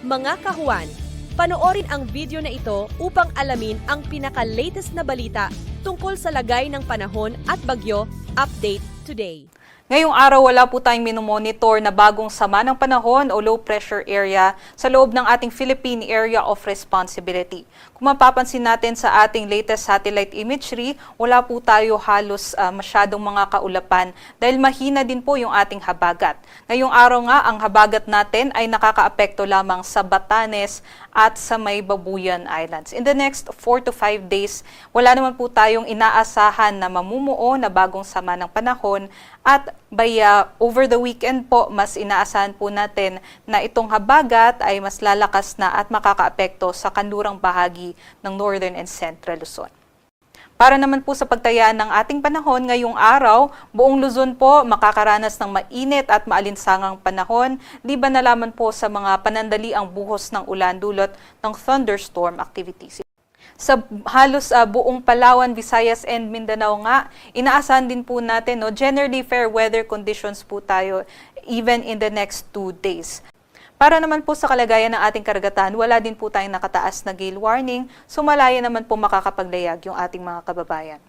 Mga kahuan, panoorin ang video na ito upang alamin ang pinaka-latest na balita tungkol sa lagay ng panahon at bagyo. Update today. Ngayong araw wala po tayong minomonitor na bagong sama ng panahon o low pressure area sa loob ng ating Philippine Area of Responsibility. Kung mapapansin natin sa ating latest satellite imagery, wala po tayo halos masyadong mga kaulapan dahil mahina din po yung ating habagat. Ngayong araw nga, ang habagat natin ay nakakaapekto lamang sa Batanes at sa may Babuyan Islands. In the next 4 to 5 days, wala naman po tayong inaasahan na mamumuo na bagong sama ng panahon at over the weekend po, mas inaasahan po natin na itong habagat ay mas lalakas na at makakaapekto sa kanlurang bahagi ng Northern and Central Luzon. Para naman po sa pagtayaan ng ating panahon ngayong araw, buong Luzon po makakaranas ng mainit at maalinsangang panahon, liban na lamang po sa mga panandaliang buhos ng ulan dulot ng thunderstorm activities. Sa halos buong Palawan, Visayas and Mindanao nga, inaasahan din po natin generally fair weather conditions po tayo even in the next 2 days. Para naman po sa kalagayan ng ating karagatan, wala din po tayong nakataas na gale warning, so malaya naman po makakapaglayag yung ating mga kababayan.